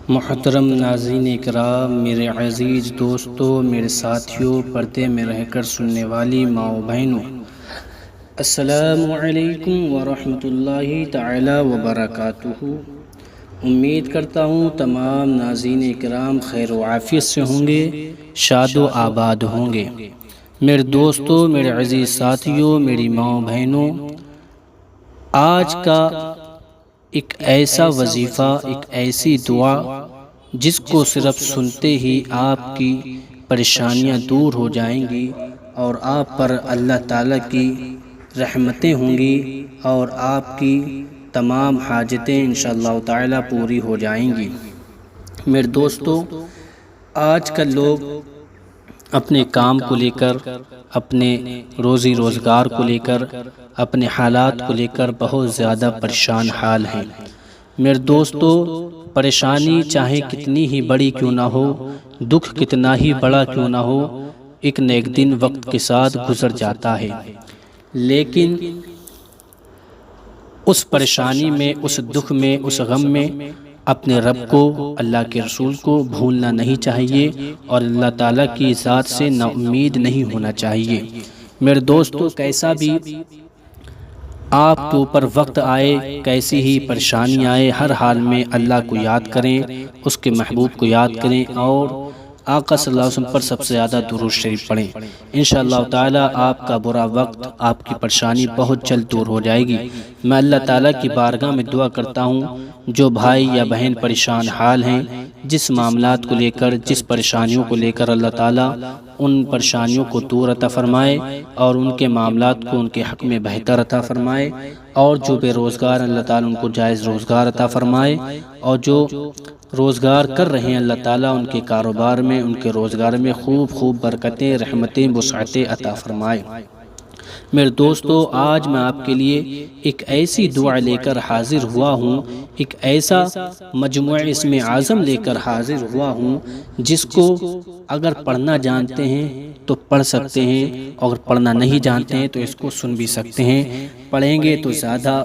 محترم ناظرین کرام، میرے عزیز دوستوں، میرے ساتھیوں، پردے میں رہ کر سننے والی ماؤں بہنوں، السلام علیکم ورحمۃ اللہ تعالی وبرکاتہ۔ امید کرتا ہوں تمام ناظرین کرام خیر و عافیت سے ہوں گے، شاد و آباد ہوں گے۔ میرے دوستوں، میرے عزیز ساتھیوں، میری ماؤں بہنوں، آج کا ایک ایسا وظیفہ، ایک ایسی دعا جس کو صرف سنتے ہی آپ کی پریشانیاں دور ہو جائیں گی اور آپ پر اللہ تعالیٰ کی رحمتیں ہوں گی اور آپ کی تمام حاجتیں انشاءاللہ تعالیٰ پوری ہو جائیں گی۔ میرے دوستو، آج کل لوگ اپنے کام کو لے کر، اپنے روزی روزگار کو لے کر، اپنے حالات کو لے کر بہت زیادہ پریشان حال ہیں۔ میرے دوستو، پریشانی چاہے کتنی ہی بڑی کیوں نہ ہو، دکھ کتنا ہی بڑا کیوں نہ ہو، ایک نہ ایک دن وقت کے ساتھ گزر جاتا ہے، لیکن اس پریشانی میں، اس دکھ میں، اس غم میں اپنے رب کو، اللہ کے رسول کو بھولنا نہیں چاہیے اور اللہ تعالیٰ کی ذات سے نا امید نہیں ہونا چاہیے۔ میرے دوستو، کیسا بھی آپ کے اوپر وقت آئے، کیسی ہی پریشانی آئے، ہر حال میں اللہ کو یاد کریں، اس کے محبوب کو یاد کریں اور آقا صلی اللہ علیہ وسلم پر سب سے زیادہ درود شریف پڑھیں۔ انشاءاللہ تعالی آپ کا برا وقت، آپ کی پریشانی بہت جلد دور ہو جائے گی۔ میں اللہ تعالیٰ کی بارگاہ میں دعا کرتا ہوں، جو بھائی یا بہن پریشان حال ہیں، جس معاملات کو لے کر، جس پریشانیوں کو لے کر، اللہ تعالیٰ ان پریشانیوں کو دور عطا فرمائے اور ان کے معاملات کو ان کے حق میں بہتر عطا فرمائے، اور جو بے روزگار اللہ تعالیٰ ان کو جائز روزگار عطا فرمائے، اور جو روزگار کر رہے ہیں اللہ تعالیٰ ان کے کاروبار میں، ان کے روزگار میں خوب برکتیں، رحمتیں، وسعتیں عطا فرمائے۔ میرے دوستو، آج میں آپ کے لیے ایک ایسی دعا لے کر حاضر ہوا ہوں، ایک ایسا مجموعہ اسم اعظم لے کر حاضر ہوا ہوں جس کو اگر پڑھنا جانتے ہیں تو پڑھ سکتے ہیں، اور اگر پڑھنا نہیں جانتے ہیں تو اس کو سن بھی سکتے ہیں۔ پڑھیں گے تو زیادہ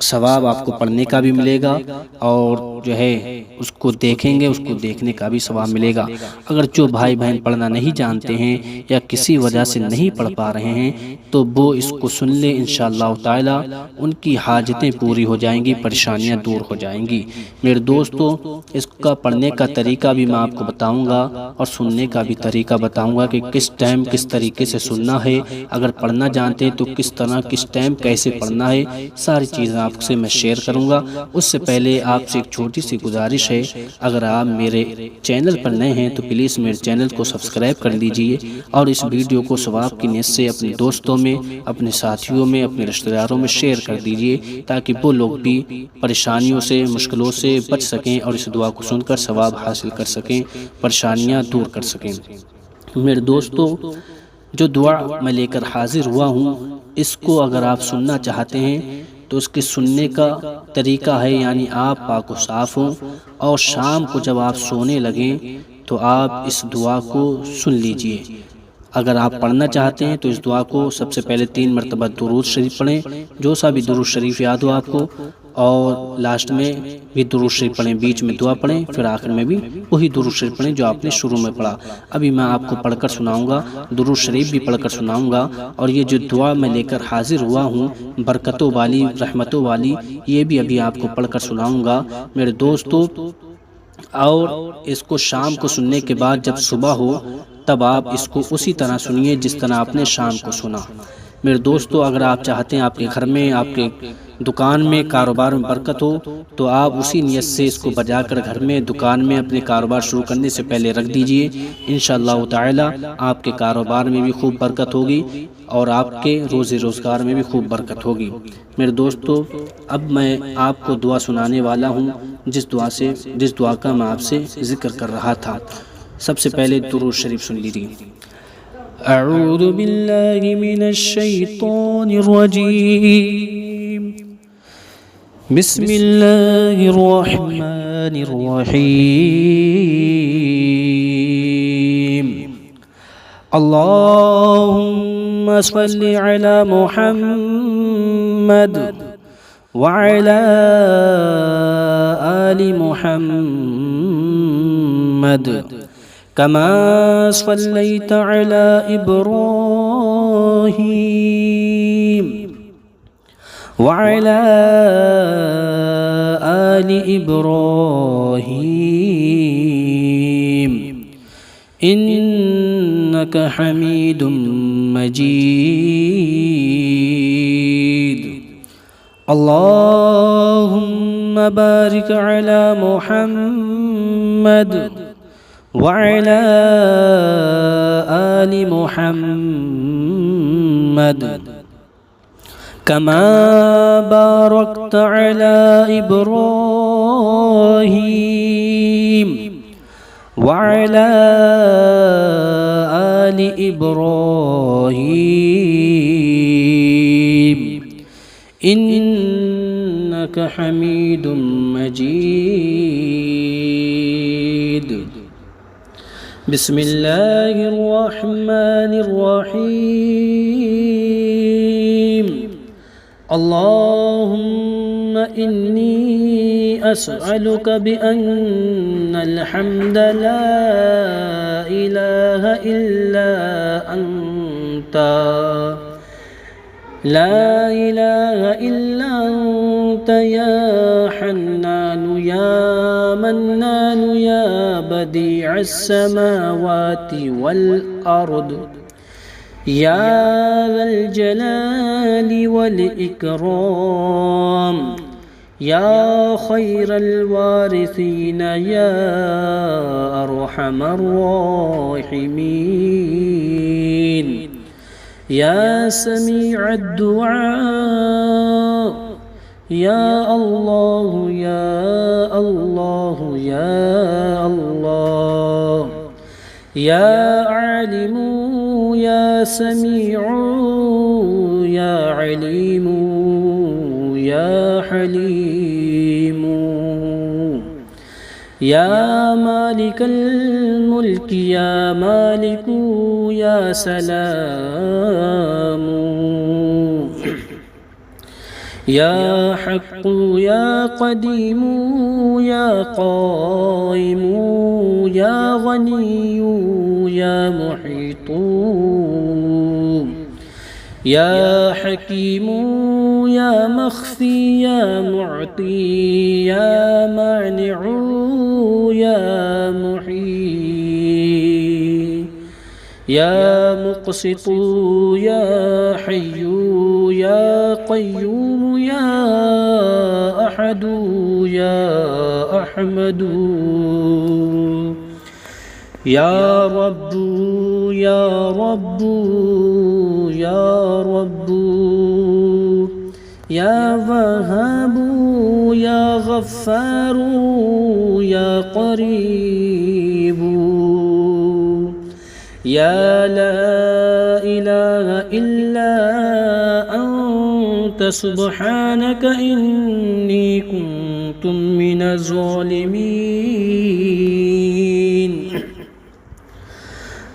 ثواب آپ کو پڑھنے کا بھی ملے گا، اور جو ہے اس کو دیکھیں گے، اس کو دیکھنے کا بھی ثواب ملے گا۔ اگر جو بھائی بہن پڑھنا نہیں جانتے ہیں یا کسی وجہ سے نہیں پڑھ پا رہے ہیں تو وہ اس کو سن لیں، انشاءاللہ تعالی ان کی حاجتیں پوری ہو جائیں گی، پریشانیاں دور ہو جائیں گی۔ میرے دوستو، اس کا پڑھنے کا طریقہ بھی میں آپ کو بتاؤں گا اور سننے کا بھی طریقہ بتاؤں گا کہ کس ٹائم کس طریقے سے سننا ہے، اگر پڑھنا جانتے ہیں تو کس طرح کس ٹائم کیسے پڑھنا ہے، ساری چیزیں آپ سے میں شیئر کروں گا۔ اس سے پہلے آپ سے ایک چھوٹی سی گزارش ہے، اگر آپ میرے چینل پر نئے ہیں تو پلیز میرے چینل کو سبسکرائب کر لیجئے اور اس ویڈیو کو ثواب کی نیت سے اپنے دوستوں میں، اپنے ساتھیوں میں، اپنے رشتہ داروں میں شیئر کر دیجئے، تاکہ وہ لوگ بھی پریشانیوں سے، مشکلوں سے بچ سکیں اور اس دعا کو سن کر ثواب حاصل کر سکیں، پریشانیاں دور کر سکیں۔ میرے دوستو، جو دعا میں لے کر حاضر ہوا ہوں، اس کو اگر آپ سننا چاہتے ہیں تو اس کے سننے کا طریقہ ہے، یعنی آپ پاک و صاف ہوں اور شام کو جب آپ سونے لگیں تو آپ اس دعا کو سن لیجئے۔ اگر آپ پڑھنا چاہتے ہیں تو اس دعا کو سب سے پہلے 3 مرتبہ درود شریف پڑھیں، جو سا بھی درود شریف یاد ہو آپ کو، اور لاسٹ میں بھی درود شریف پڑھیں، بیچ میں دعا پڑھیں، پھر آخر میں بھی وہی درود شریف پڑھیں جو آپ نے شروع میں پڑھا۔ ابھی میں آپ کو پڑھ کر سناؤں گا، درود شریف بھی پڑھ کر سناؤں گا، اور یہ جو دعا میں لے کر حاضر ہوا ہوں برکتوں والی، رحمتوں والی، یہ بھی ابھی آپ کو پڑھ کر سناؤں گا۔ میرے دوستو، اور اس کو شام کو سننے کے بعد جب صبح ہو تب آپ اس کو اسی طرح سنیے جس طرح آپ نے شام کو سنا۔ میرے دوستو، اگر آپ چاہتے ہیں آپ کے گھر میں، آپ کے دکان میں، کاروبار میں برکت ہو تو آپ اسی نیت سے اس کو بجا کر گھر میں، دکان میں اپنے کاروبار شروع کرنے سے پہلے رکھ دیجئے۔ انشاءاللہ تعالی آپ کے کاروبار میں بھی خوب برکت ہوگی اور آپ کے روزی روزگار میں بھی خوب برکت ہوگی۔ میرے دوستو، اب میں آپ کو دعا سنانے والا ہوں جس دعا کا میں آپ سے ذکر کر رہا تھا۔ سب سے پہلے درود شریف سن لیجئے۔ اعوذ باللہ من الشیطان الرجیم، بسم اللہ الرحمن الرحیم، اللہم صل علی محمد وعلى آل محمد كما صليت على إبراهيم وعلى آل إبراهيم إنك حميد مجيد. اللهم بارك على محمد وعلى آل محمد كما باركت على إبراهيم وعلى آل إبراهيم إنك حميد مجيد. بسم الله الرحمن الرحيم. اللهم إني أسألك بأن الحمد لا إله إلا أنت لا إله إلا أنت يا حنان يا منان يا بديع السماوات والأرض يا ذا الجلال والإكرام يا خير الوارثين يا أرحم الراحمين يا سميع الدعاء يا الله يا الله يا الله يا عالم يا سميع يا عليم يا حليم يا مالك الملك يا مالك يا سلام يا حق يا قديم يا قائم يا غني يا محيط يا حكيم يا مخفي يا معطي يا مانع يا محيي يا مقسط يا حي يا قيوم يا أحد يا أحمد يا رب يا رب يا رب يا وهاب يا غفار يا قريب يا لا إله إلا أنت سبحانك إني كنت من الظالمين.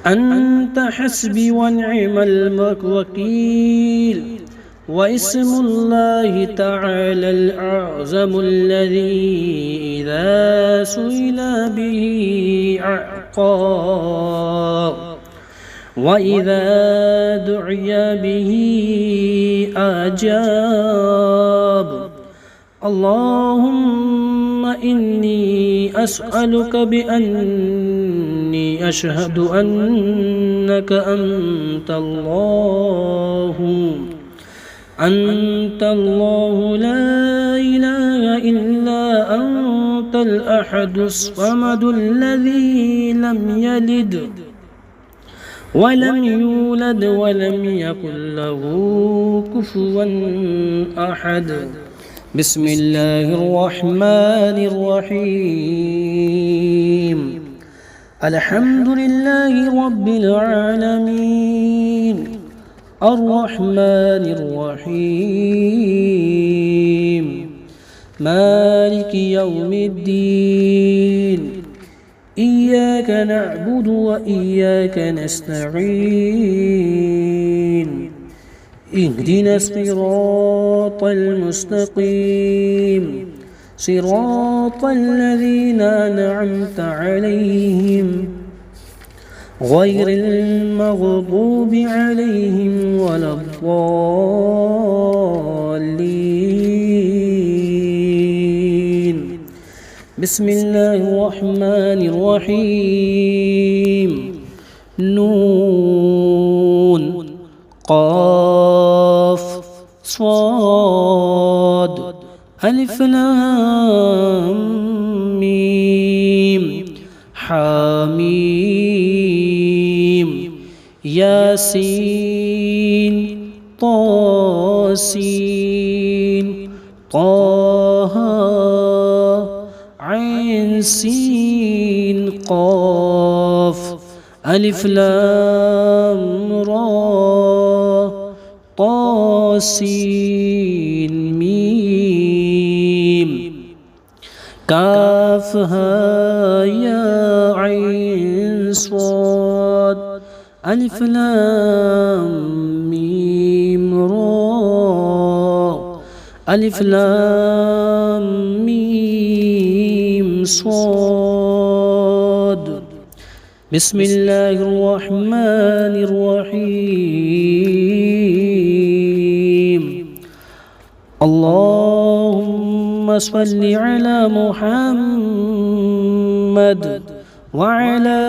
أنت حسبي ونعم الوكيل. واسم الله تعالى الأعظم الذي إذا سئل به أعطى وإذا دعي به أجاب. اللهم إني أسألك بأني أشهد أنك أنت الله لا إله إلا أنت الأحد الصمد الذي لم يلد ولم يولد ولم يكن له كفوا أحد. بسم الله الرحمن الرحيم. الحمد لله رب العالمين الرحمن الرحيم مالك يوم الدين إياك نعبد وإياك نستعين اهدنا الصراط المستقيم صراط الذين أنعمت عليهم غير المغضوب عليهم ولا الضالين. بسم الله الرحمن الرحيم. نون قاف صاد ألف لام ميم حاميم ياسين طاسين طه عين سين قاف ألف لام را طاسين ميم كاف ها يا عين صاد ألف لام ميم را ألف لام ميم صاد. بسم الله الرحمن الرحيم. اللهم صل على محمد وعلى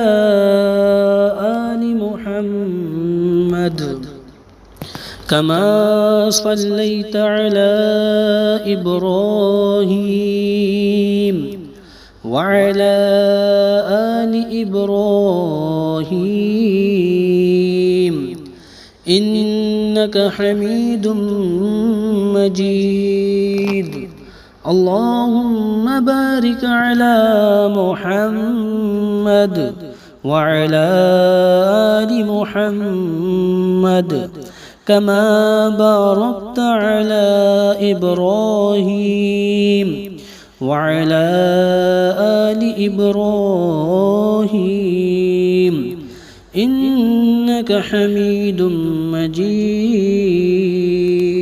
آل محمد كما صليت على إبراهيم وعلى آل إبراهيم إنك حميد مجيد. اللهم بارك على محمد وعلى آل محمد كما باركت على إبراهيم وعلى آل إبراهيم إنك حميد مجيد.